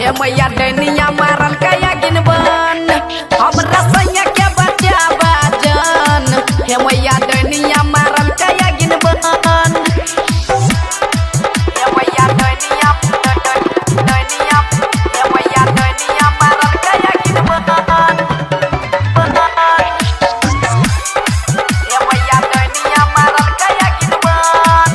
हे मैया डनिया मारल कया गिनबन हमरा सैया के बचा बाजन हे मैया डनिया मारल कया गिनबन हे मैया डनिया हे मैया डनिया मारल कया गिनबन हे मैया डनिया मारल कया गिनबन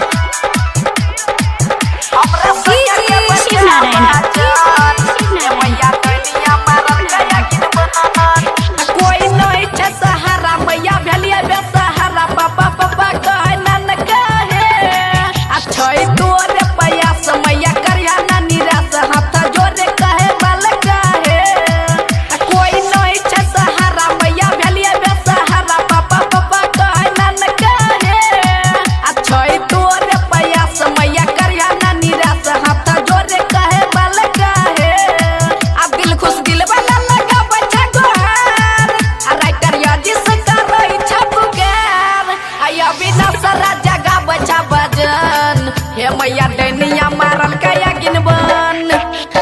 हमरा सैया के बचा बाजन हे मैया डनिया मारल कया गिनबन कोई नहीं छे सहारा मैया भेलिया बेसहारा पापा पापा कहे नन कहे आ छै तोरे प्रयास मैया करिया ना निराश हाथ जोड़े कहे बाल कहे कोई नहीं छे सहारा मैया भेलिया बेसहारा पापा पापा कहे नन कहे आ छै तोरे प्रयास मैया करिया ना निराश हाथ जोड़े कहे बाल कहे अब दिल खुश दिल वाला लगा बच्चा गोहार आ राइटर यादी से करई छपुगार आया बिना सारा जगह बचा बजन हे मैया डनिया मारल कया गिनबन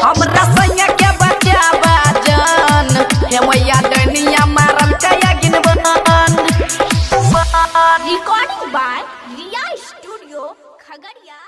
हमरा सैया के बचा बजन हे मैया डनिया मारल कया गिनबन Recording by Riya Studio, Khagaria.